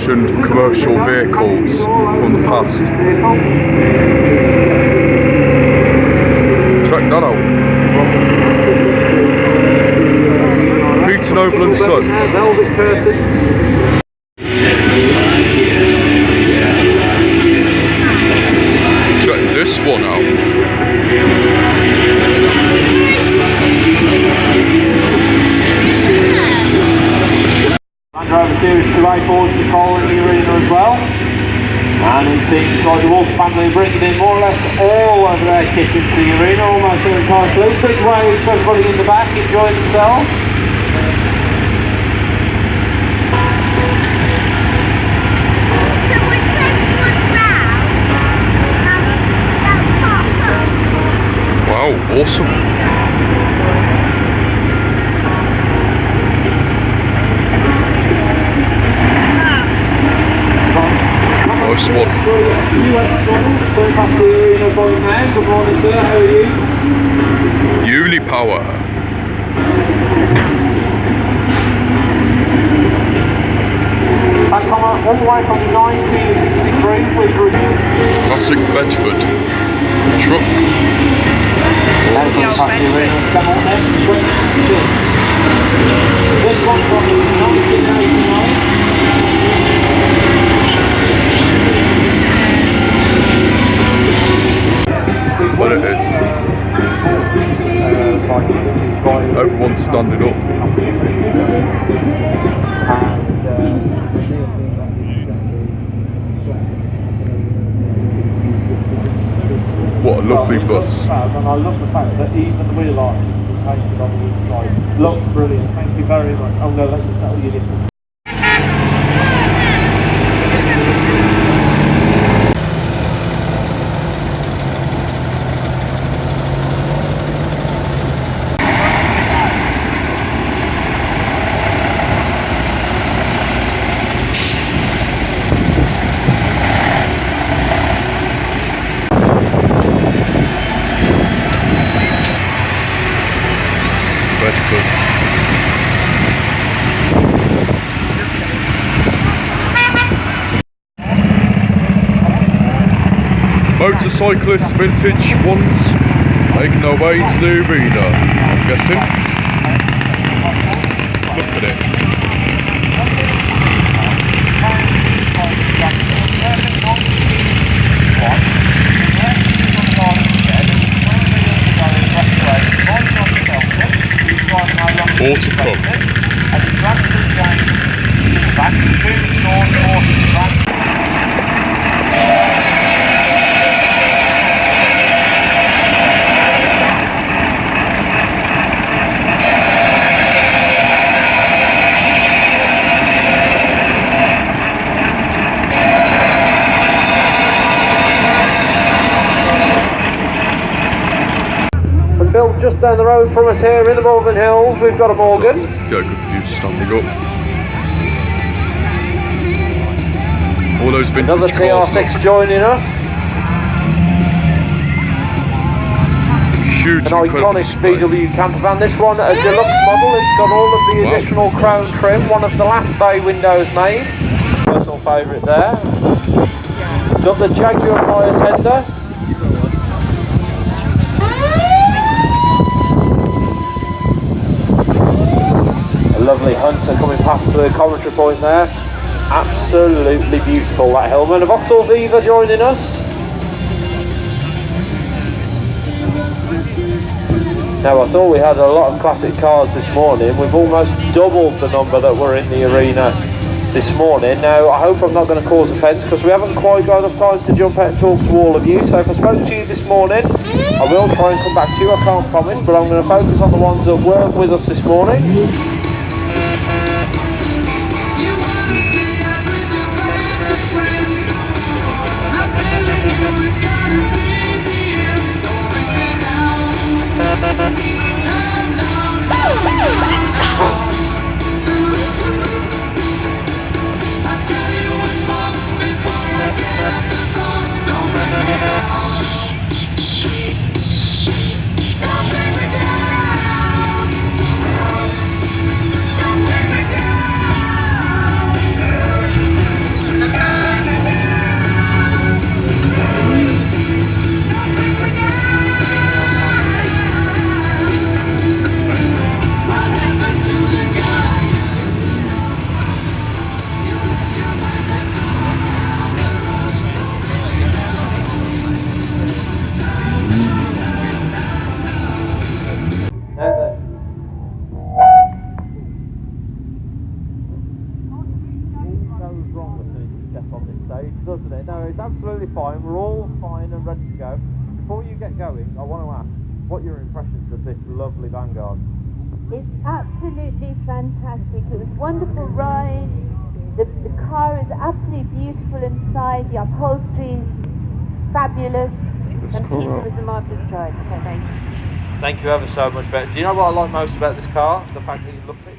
old-fashioned commercial vehicles from the past. Check that out. Peter Noble and Son. Check this one out. Land Rover Series 2A Ford patrolling the arena as well. And it seems like the Wolf family are bringing in more or less all of their kit into the arena, almost their entire fleet. Big waves for everybody in the back enjoying themselves. Wow, awesome. Nice one. Good morning, sir. How are you? Unipower. Back on all the way from 1963 with Classic Bedford truck. This one from 1989. But it is. Everyone's standing up. What a lovely bus. And I love the fact that even the wheel arch is painted on the inside. Looks brilliant. Thank you very much. I'm going to let you tell you this. Bedford. Motorcyclist vintage ones making their way to the arena, I'm guessing. Look at it. More to come. Built just down the road from us here in the Malvern Hills, we've got a Morgan. Yeah, good view standing up. All those vintage Another TR6 joining us. Huge, an iconic VW camper van. This one a deluxe model. It's got all of the additional chrome trim. One of the last bay windows made. Personal favourite there. Got the Jaguar fire tender. Lovely Hunter coming past the commentary point there. Absolutely beautiful, that Hillman. A Vauxhall Viva joining us. Now I thought we had a lot of classic cars this morning. We've almost doubled the number that were in the arena this morning. Now I hope I'm not going to cause offence because we haven't quite got enough time to jump out and talk to all of you. So if I spoke to you this morning, I will try and come back to you. I can't promise, but I'm going to focus on the ones that weren't with us this morning. ready to go. Before you get going, I want to ask, what are your impressions of this lovely Vanguard? It's absolutely fantastic. It was a wonderful ride. The car is absolutely beautiful inside. The upholstery is fabulous. And Peter was a marvellous driver. So thank you. Thank you ever so much, Ben. Do you know what I like most about this car? The fact that you look at it.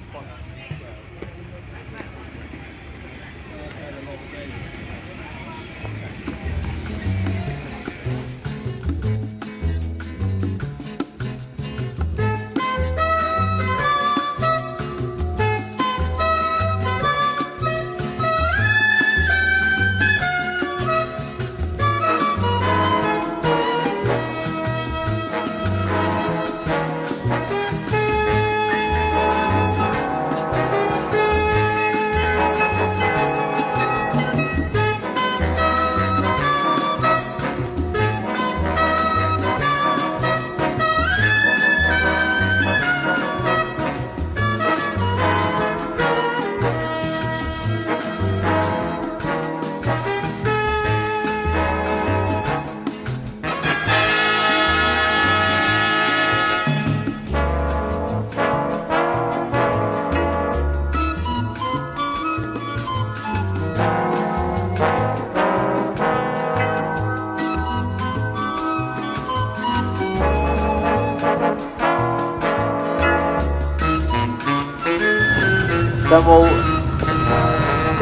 Then we'll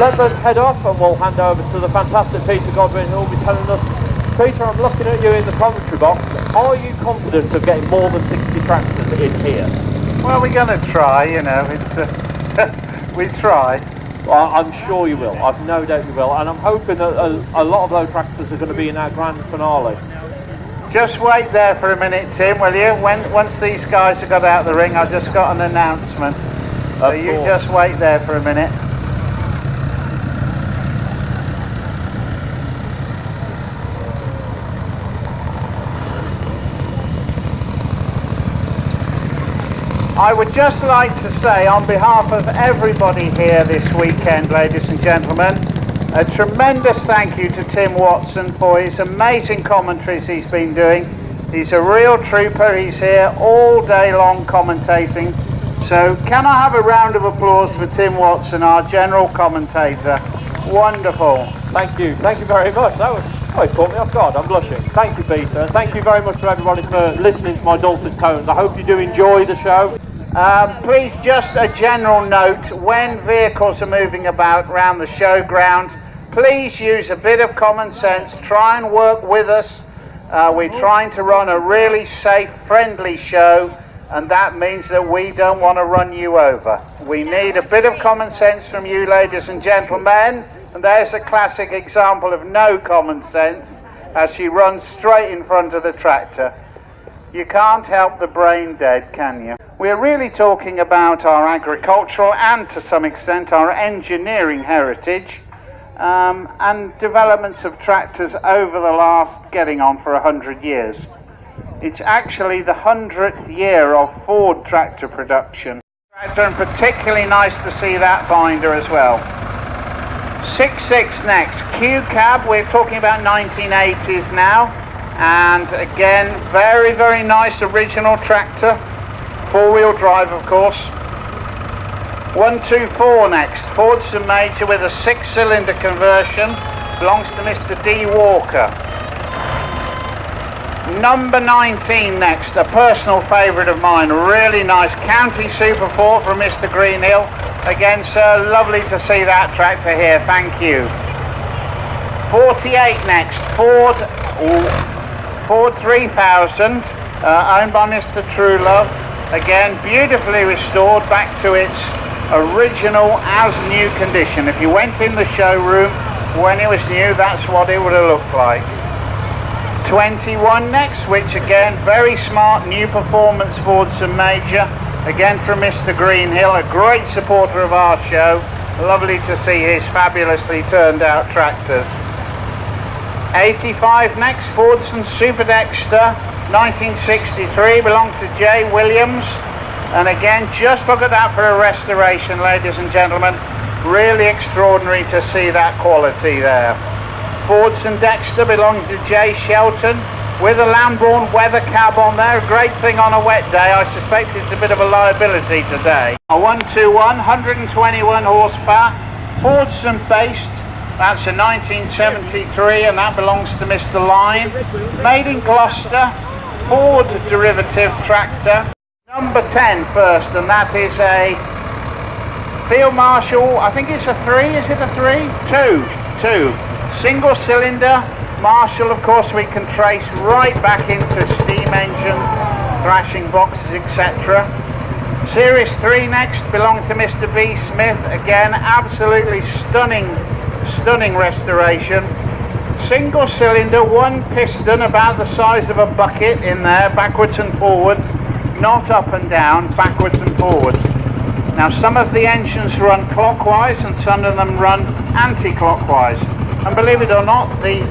let them head off and we'll hand over to the fantastic Peter Godwin, who will be telling us. Peter, I'm looking at you in the commentary box. Are you confident of getting more than 60 tractors in here? Well, we're going to try, you know, it's, we try. Well, I'm sure you will, I've no doubt you will, and I'm hoping that a lot of those tractors are going to be in our grand finale. Just wait there for a minute, Tim, will you? Once these guys have got out of the ring, I've just got an announcement. So you just wait there for a minute. I would just like to say, on behalf of everybody here this weekend, ladies and gentlemen, a tremendous thank you to Tim Watson for his amazing commentaries he's been doing. He's a real trooper. He's here all day long commentating. So can I have a round of applause for Tim Watson, our general commentator? Wonderful. Thank you very much. That was, it caught me off guard, I'm blushing. Thank you, Peter, and thank you very much to everybody for listening to my dulcet tones. I hope you do enjoy the show. Please, just a general note, when vehicles are moving about around the showground, please use a bit of common sense, try and work with us. We're trying to run a really safe, friendly show, and that means that we don't want to run you over. We need a bit of common sense from you, ladies and gentlemen, and there's a classic example of no common sense as she runs straight in front of the tractor. You can't help the brain dead, can you? We're really talking about our agricultural and to some extent our engineering heritage and developments of tractors over the last getting on for 100 years. It's actually the 100th year of Ford tractor production. And particularly nice to see that binder as well. 6.6 next, Q cab, we're talking about 1980s now. And again, very, very nice original tractor. Four-wheel drive, of course. 124 next, Fordson Major with a 6-cylinder conversion. Belongs to Mr. D. Walker. Number 19 next, a personal favourite of mine, really nice County Super 4 from Mr. Greenhill. Again, sir, lovely to see that tractor here, thank you. 48 next, Ford 3000, owned by Mr. Truelove. Again, beautifully restored back to its original as new condition. If you went in the showroom when it was new, that's what it would have looked like. 21 next, which again, very smart new performance Fordson Major, again from Mr. Greenhill, a great supporter of our show. Lovely to see his fabulously turned out tractors. 85 next, Fordson Super Dexter, 1963, belongs to J. Williams. And again, just look at that for a restoration, ladies and gentlemen. Really extraordinary to see that quality there. Fordson Dexter belonging to J. Shelton, with a Lambourne weather cab on there. A great thing on a wet day. I suspect it's a bit of a liability today. A 121, 121 horsepower, Fordson based. That's a 1973 and that belongs to Mr. Line. Made in Gloucester, Ford derivative tractor. Number 10 first, and that is a Field Marshal, I think it's a 3, is it a 3? 2. Single cylinder. Marshall, of course, we can trace right back into steam engines, thrashing boxes, etc. Series 3 next, belonging to Mr. B. Smith. Again, absolutely stunning restoration. Single cylinder, one piston about the size of a bucket in there, backwards and forwards, not up and down, backwards and forwards. Now some of the engines run clockwise and some of them run anti-clockwise. And believe it or not, the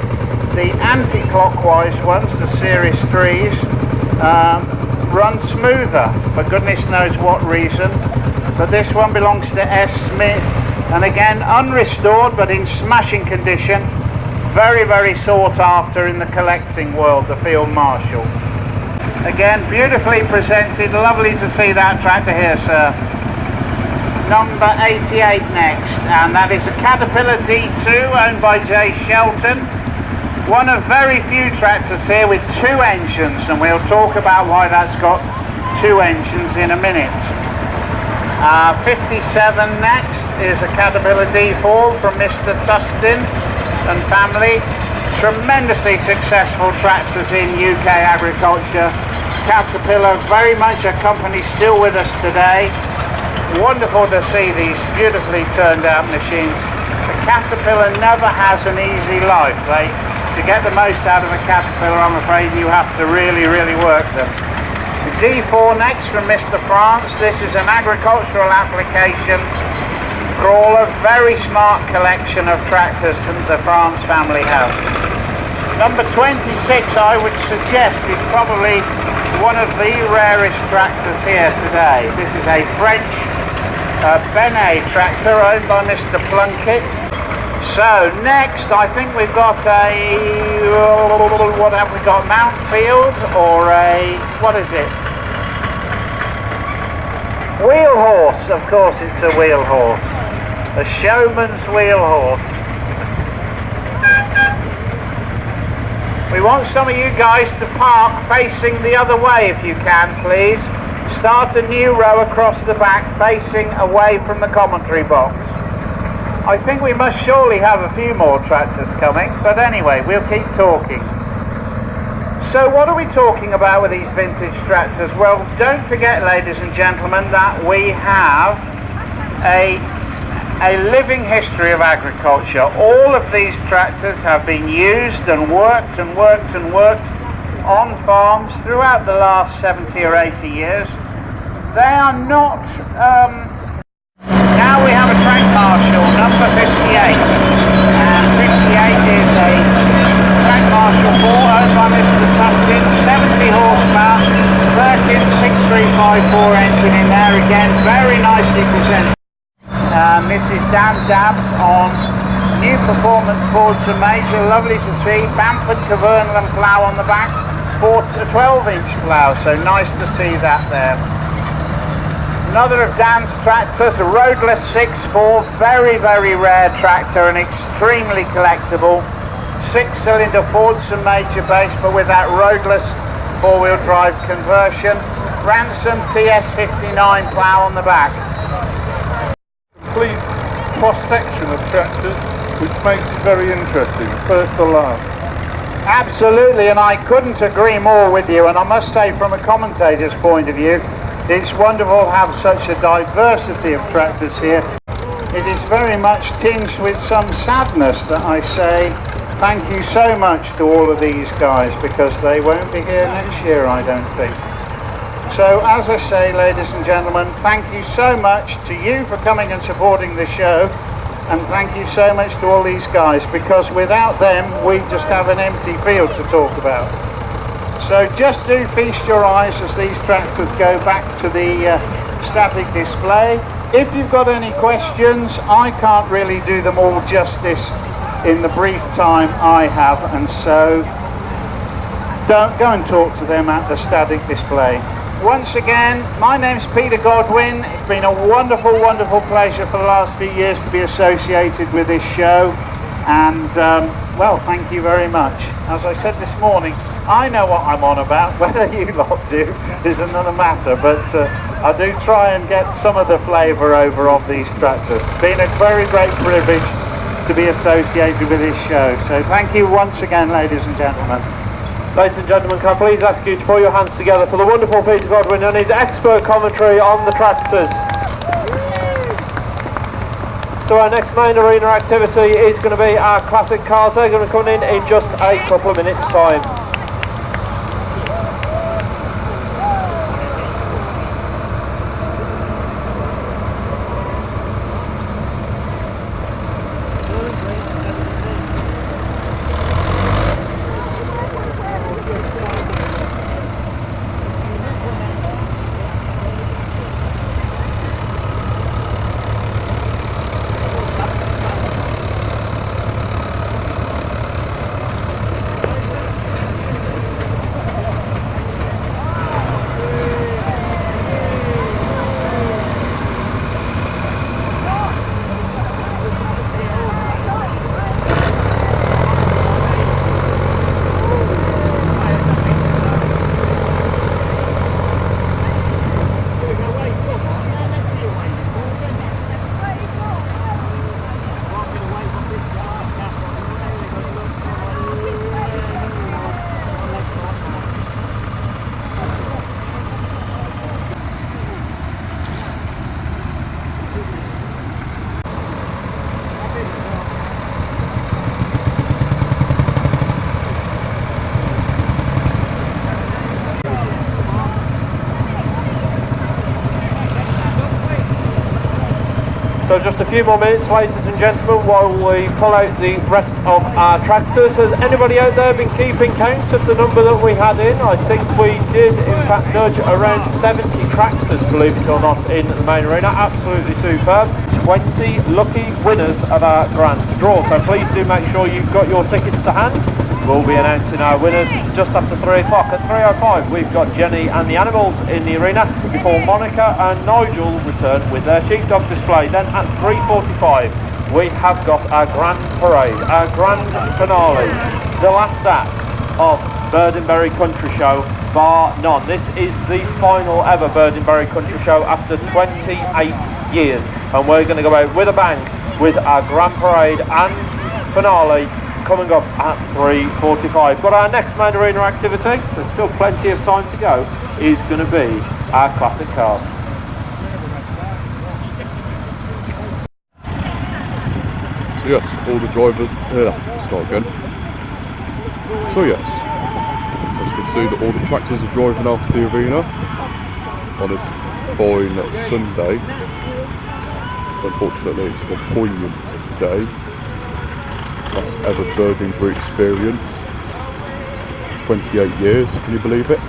anti-clockwise ones, the Series 3s, run smoother, for goodness knows what reason. But this one belongs to S. Smith, and again unrestored but in smashing condition. Very, very sought after in the collecting world, the Field Marshal. Again, beautifully presented, lovely to see that tractor here, sir. Number 88 next, and that is a Caterpillar D2 owned by J. Shelton. One of very few tractors here with 2 engines, and we'll talk about why that's got 2 engines in a minute. 57 next is a Caterpillar D4 from Mr. Tustin and family. Tremendously successful tractors in UK agriculture. Caterpillar, very much a company still with us today. Wonderful to see these beautifully turned out machines. The Caterpillar never has an easy life. To get the most out of a Caterpillar, I'm afraid you have to really, really work them. The D4 next from Mr. France. This is an agricultural application crawler, very smart collection of tractors that the France family have. Number 26, I would suggest, is probably one of the rarest tractors here today. This is a French Benet tractor owned by Mr. Plunkett. So next, I think we've got a, what have we got, Mountfield, or a, what is it? Wheel horse, of course it's a wheel horse. A showman's wheel horse. We want some of you guys to park facing the other way if you can, please. Start a new row across the back facing away from the commentary box. I think we must surely have a few more tractors coming, but anyway, we'll keep talking. So what are we talking about with these vintage tractors? Well, don't forget, ladies and gentlemen, that we have a living history of agriculture. All of these tractors have been used and worked and worked and worked on farms throughout the last 70 or 80 years. They are not... Now we have a track marshal, number 58. And 58 is a track marshal 4 owned by Mr. Tustin, 70 horsepower, Birkin 6354 engine in there again, very nicely presented. Mrs. Dan Dabbs on new performance Fordson Major, lovely to see. Bamford Cavernal plough on the back, a 12-inch plough, so nice to see that there. Another of Dan's tractors, a roadless 6.4, very, very rare tractor and extremely collectible. 6-cylinder Fordson Major base, but with that roadless 4-wheel drive conversion. Ransom TS59 plough on the back. Complete cross-section of tractors, which makes it very interesting, first to last. Absolutely, and I couldn't agree more with you, and I must say from a commentator's point of view, it's wonderful to have such a diversity of tractors here. It is very much tinged with some sadness that I say thank you so much to all of these guys, because they won't be here next year, I don't think. So, as I say, ladies and gentlemen, thank you so much to you for coming and supporting the show, and thank you so much to all these guys, because without them, we just have an empty field to talk about. So just do feast your eyes as these tractors go back to the static display. If you've got any questions, I can't really do them all justice in the brief time I have, and so don't go and talk to them at the static display. Once again, my name's Peter Godwin. It's been a wonderful, wonderful pleasure for the last few years to be associated with this show, and well, thank you very much. As I said this morning, I know what I'm on about. Whether you lot do is another matter, but I do try and get some of the flavour over of these tractors. It's been a very great privilege to be associated with this show, so thank you once again, ladies and gentlemen. Ladies and gentlemen, can I please ask you to put your hands together for the wonderful Peter Godwin and his expert commentary on the tractors. So our next main arena activity is going to be our classic cars. They're going to come in just a couple of minutes' time. So just a few more minutes, ladies and gentlemen, while we pull out the rest of our tractors. Has anybody out there been keeping count of the number that we had in? I think we did, in fact, nudge around 70 tractors, believe it or not, in the main arena. Absolutely superb. 20 lucky winners of our grand draw. So please do make sure you've got your tickets to hand. We'll be announcing our winners just after 3 o'clock. At 3:05 we've got Jenny and the Animals in the arena before Monica and Nigel return with their sheepdog display. Then at 3:45 we have got our grand parade, our grand finale, the last act of Birdingbury Country Show, bar none. This is the final ever Birdingbury Country Show after 28 years, and we're going to go out with a bang with our grand parade and finale coming up at 3:45. But our next main arena activity, there's still plenty of time to go, is going to be our classic cars. So yes, all the drivers, start again. So yes, as you can see that all the tractors are driving out to the arena on this fine Sunday. Unfortunately it's a poignant day. Last ever Birdingbury experience. 28 years, can you believe it?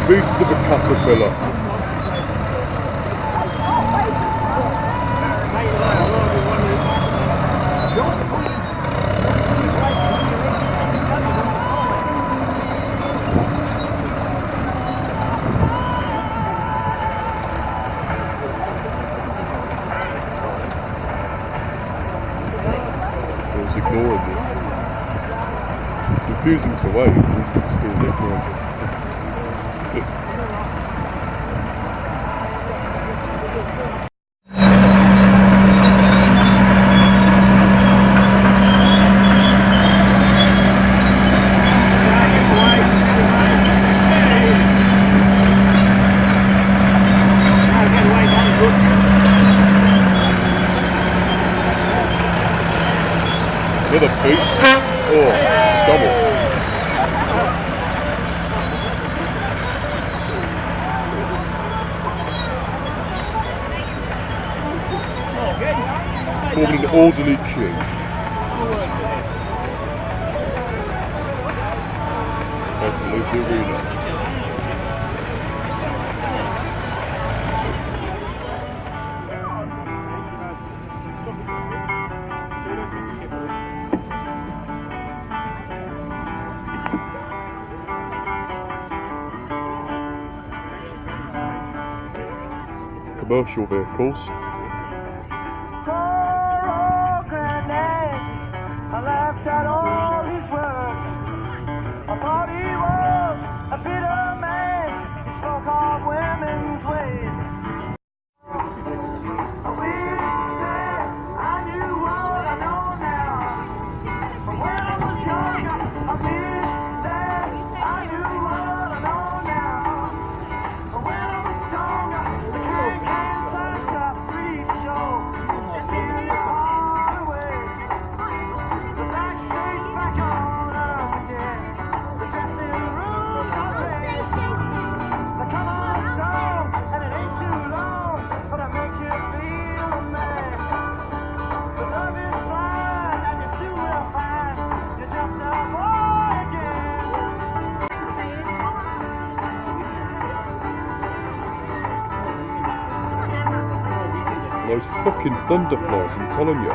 Beast of a caterpillar. Ignoring me. It's refusing to wait, it's being ignorant. Another beast. Oh, stubble. Forming an orderly queue. Going to leave the arena. commercial vehicles. I laughed at all his words. I thought he was a bitter man. He spoke of women's ways. I wish that I knew what I know now. But when I was younger, I wish that I knew what I know now. But when I was younger, the king came like a freak show. Those fucking thunderflies, I'm telling you.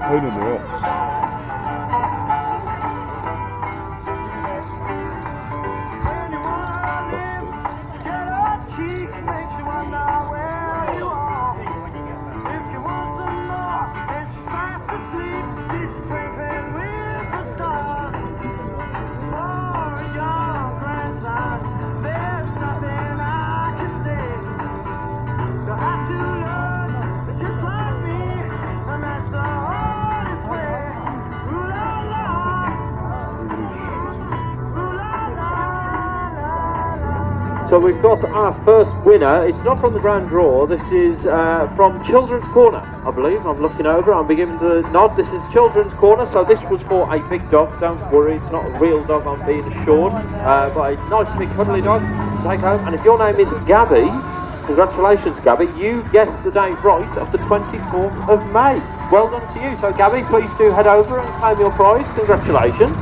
Pain in the ass. So we've got our first winner. It's not from the grand draw. This is from Children's Corner, I believe. I'm looking over. I'm beginning to nod. This is Children's Corner. So this was for a big dog. Don't worry, it's not a real dog, I'm being assured. But a nice big cuddly dog to take home. And if your name is Gabby, congratulations, Gabby. You guessed the date right of the 24th of May. Well done to you. So Gabby, please do head over and claim your prize. Congratulations.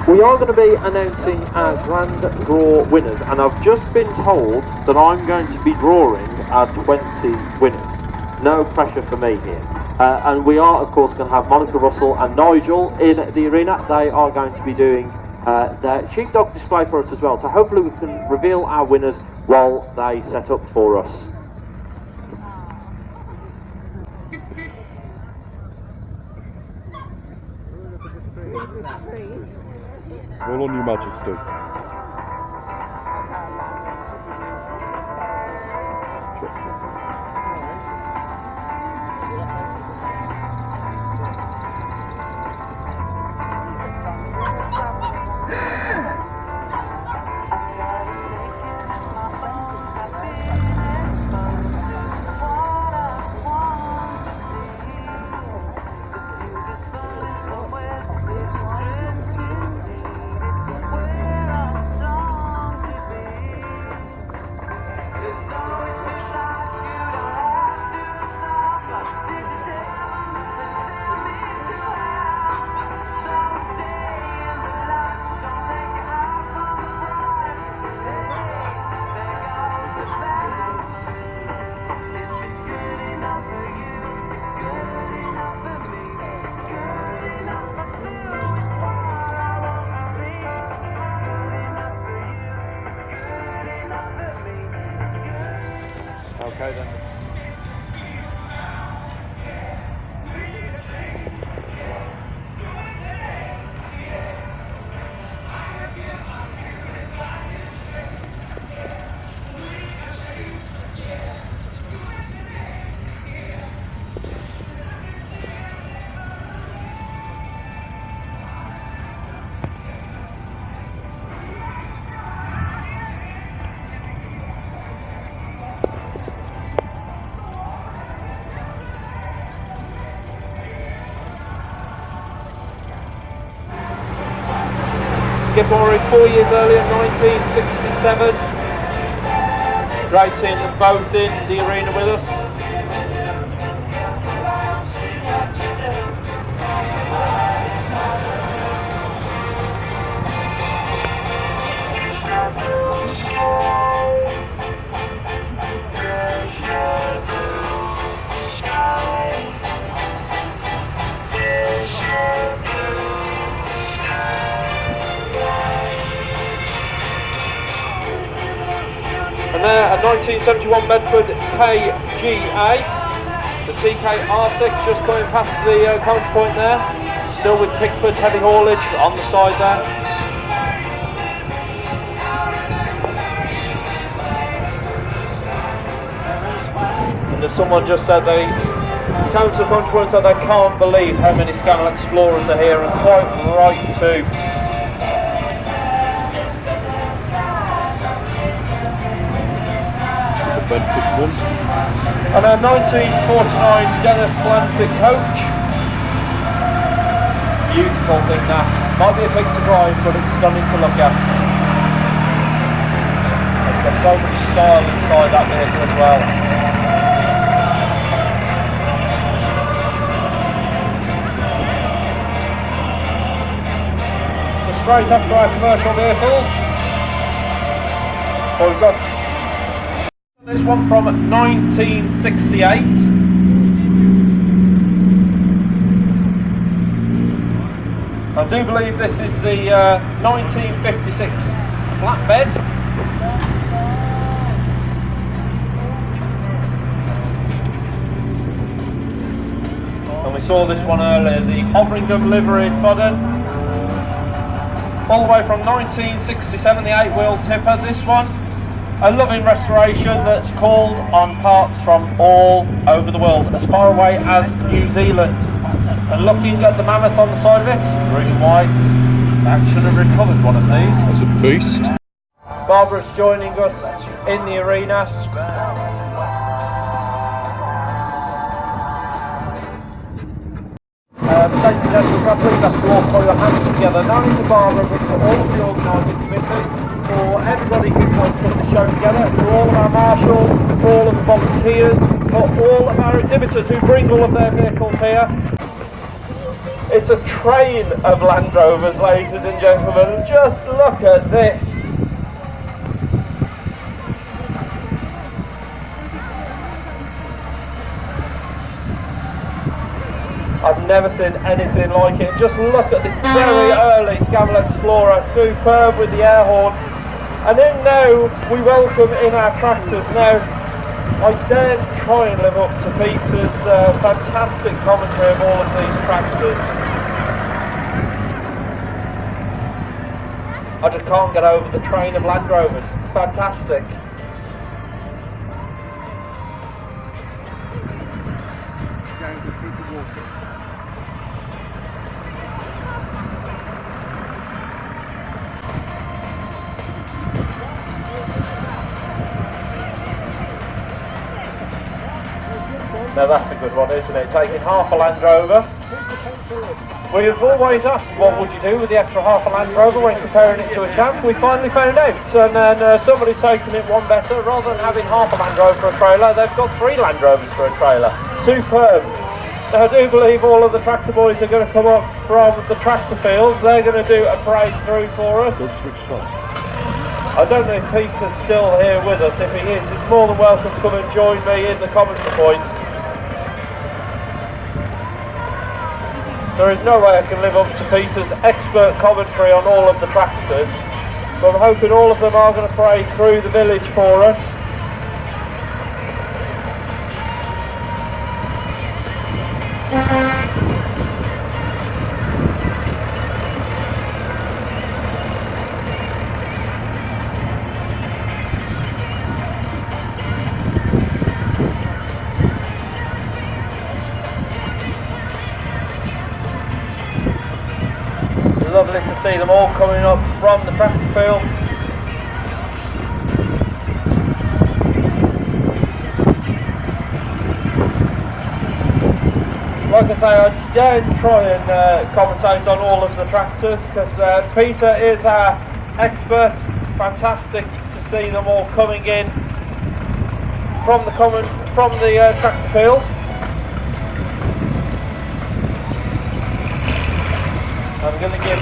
We are going to be announcing our grand draw winners, and I've just been told that I'm going to be drawing our 20 winners. No pressure for me here. And we are, of course, going to have Monica Russell and Nigel in the arena. They are going to be doing their sheepdog display for us as well. So hopefully we can reveal our winners while they set up for us. All on your majesty. Okay then. Born 4 years earlier, 1967. Great seeing them both in the arena with us. 1971 Medford KGA. The TK Arctic just coming past the counter point there. Still with Pickford's heavy haulage on the side there. And as someone just said, they counter counter point said they can't believe how many Scannell Explorers are here, and quite right too. Bedford one. And a 1949 Dennis Atlantic coach. Beautiful thing that. Might be a bit to drive, but it's stunning to look at. It's got so much style inside that vehicle as well. So straight after our commercial vehicles, well, we've got this one from 1968. I do believe this is the 1956 flatbed. And we saw this one earlier, the Hoveringham livery fodder. All the way from 1967, the 8-wheel tipper, this one. A loving restoration that's called on parts from all over the world, as far away as New Zealand. And looking at the mammoth on the side of it, the reason why I should have recovered one of these. That's a beast. Barbara's joining us in the arena. Ladies and gentlemen, can I please ask you all to put your hands together, not only to Barbara, but to all of the organising committee, for everybody who helped put the show together, for all of our marshals, for all of the volunteers, for all of our exhibitors who bring all of their vehicles here. It's a train of Land Rovers, ladies and gentlemen. Just look at this. I've never seen anything like it. Just look at this very early Scannell Explorer, superb with the air horn. And then now we welcome in our tractors. Now, I daren't try and live up to Peter's fantastic commentary of all of these tractors. I just can't get over the train of Land Rovers. Fantastic. Now that's a good one, isn't it? Taking half a Land Rover. We've always asked what would you do with the extra half a Land Rover when comparing it to a Champ. We finally found out, and then somebody's taken it one better. Rather than having half a Land Rover for a trailer, they've got 3 Land Rovers for a trailer. Superb. Now I do believe all of the tractor boys are going to come up from the tractor fields. They're going to do a parade through for us. I don't know if Peter's still here with us. If he is, he's more than welcome to come and join me in the commentary points. There is no way I can live up to Peter's expert commentary on all of the tractors, but I'm hoping all of them are going to parade through the village for us. Lovely to see them all coming up from the tractor field. Like I say, I don't try and commentate on all of the tractors because Peter is our expert. Fantastic to see them all coming in from the tractor field. I'm going to give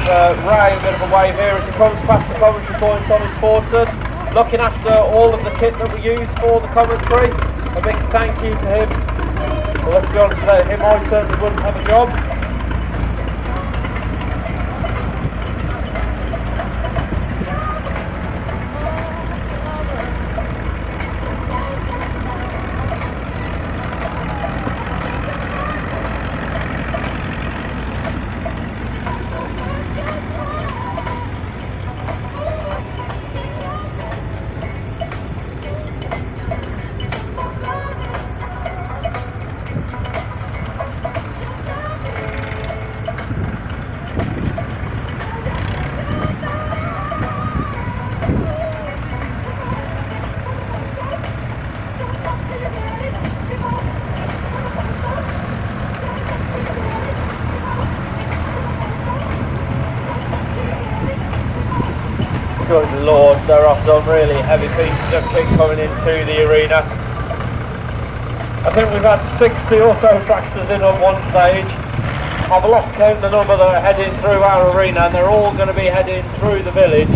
Ray a bit of a wave here as he comes past the commentary points on his Fortune, looking after all of the kit that we use for the commentary. A big thank you to him. Well, let's be honest, without him I certainly wouldn't have a job. Good Lord, there are some really heavy pieces of kit coming into the arena. I think we've had 60 or so tractors in on one stage. I've lost count the number that are heading through our arena, and they're all going to be heading through the village.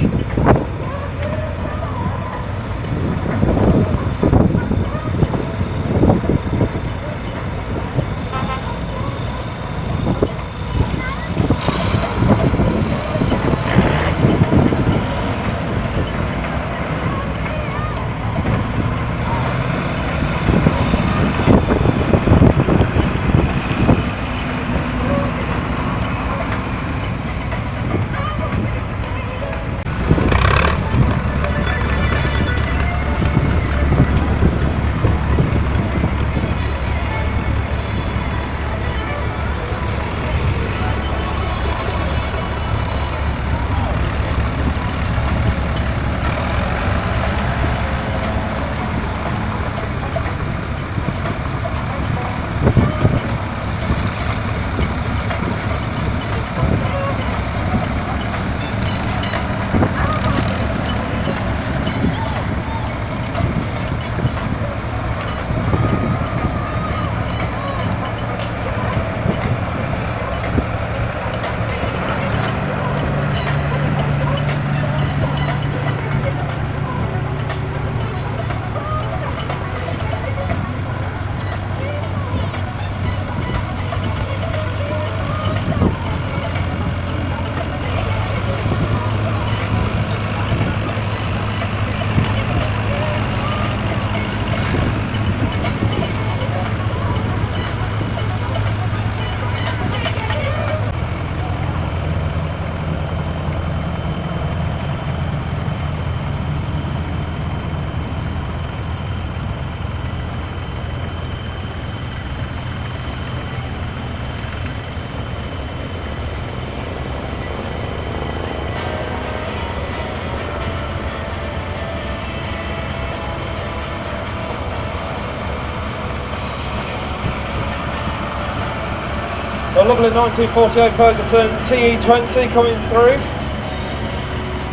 A lovely 1948 Ferguson TE20 coming through.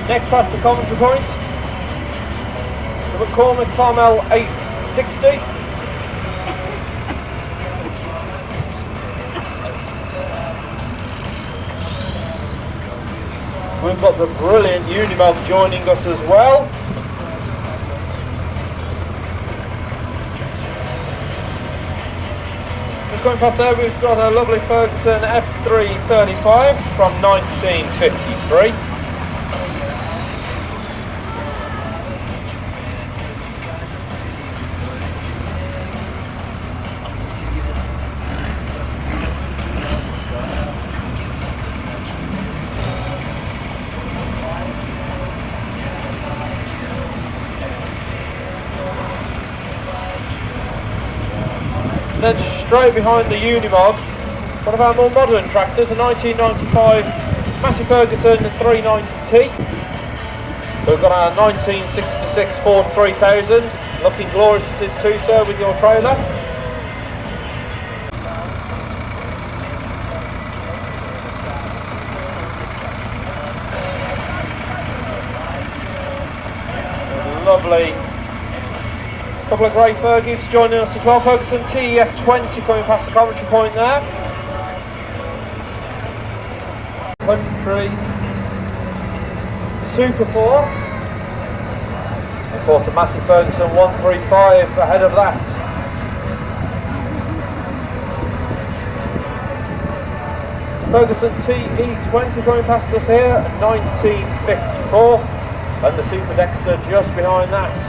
Next past the commentary point, the McCormick Farmel 860. We've got the brilliant Unimog joining us as well. Going past there, we've got a lovely Ferguson F335 from 1953. Then straight behind the Unimog, one of our more modern tractors, a 1995 Massey Ferguson 390T. We've got our 1966 Ford 3000, looking glorious it is too, sir, with your trailer. Lovely. Couple of grey Fergies joining us as well. Ferguson TEF20 coming past the commentary point there. Country Super 4. Of course, a Massey Ferguson 135 ahead of that. Ferguson TE20 coming past us here, 1954, and the Super Dexter just behind that.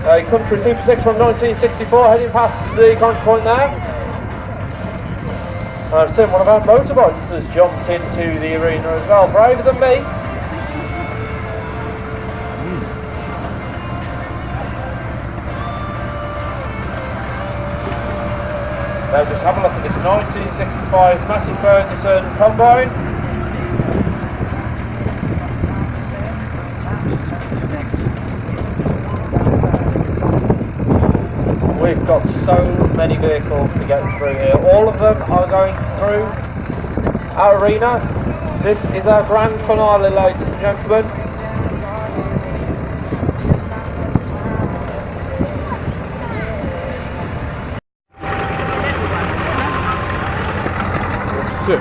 A Country Super 6 from 1964 heading past the contact point there. I've seen one of our motorbikes has jumped into the arena as well, braver than me. Now just have a look at this 1965 Massey Ferguson combine. We've got so many vehicles to get through here. All of them are going through our arena. This is our grand finale, ladies and gentlemen. Sick.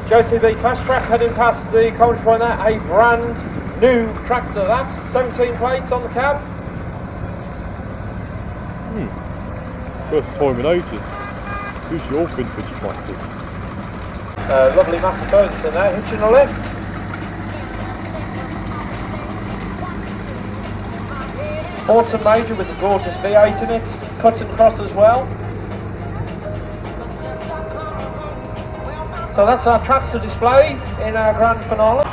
JCB Fast Track heading past the commentary point there, a brand new tractor. That's 17 plates on the cab. First time in ages. Who's your vintage tractors? Lovely Massey Ferguson there, hitching a lift. Autumn Major with the gorgeous V8 in it, cut and cross as well. So that's our tractor display in our grand finale.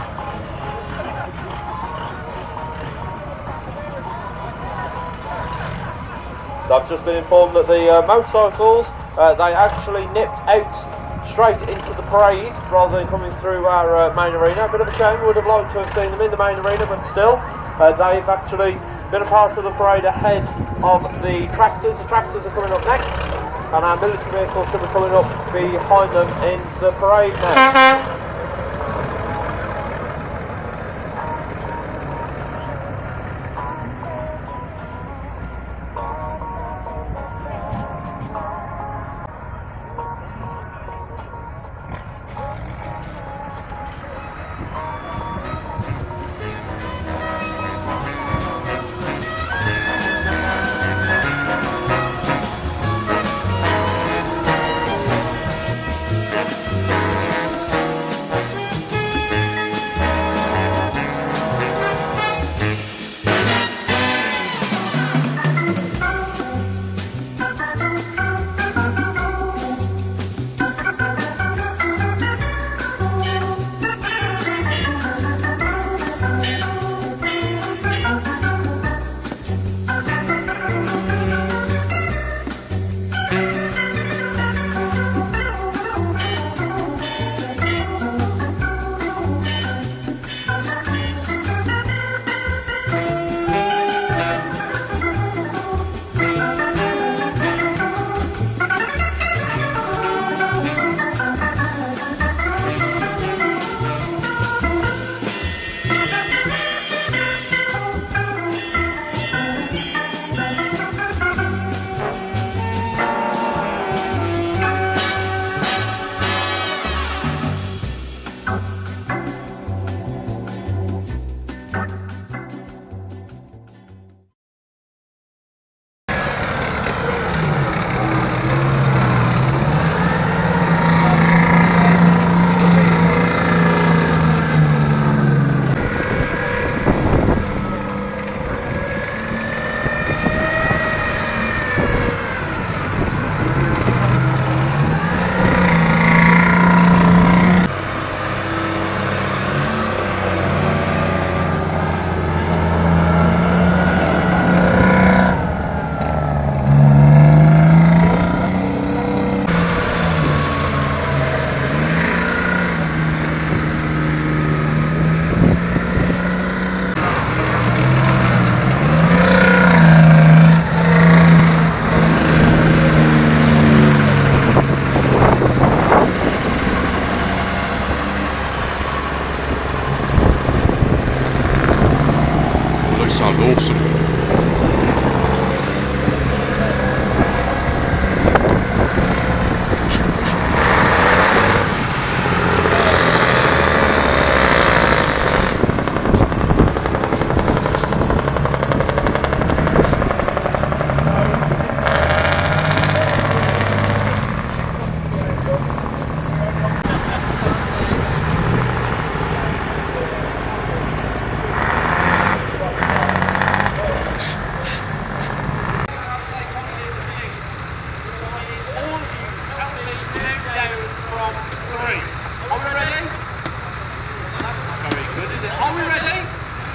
So I've just been informed that the motorcycles, they actually nipped out straight into the parade rather than coming through our main arena. A bit of a shame, we would have liked to have seen them in the main arena, but still, they've actually been a part of the parade ahead of the tractors. The tractors are coming up next, and our military vehicles should be coming up behind them in the parade now.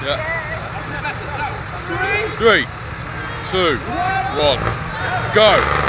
Yeah. 3, 2, 1, go.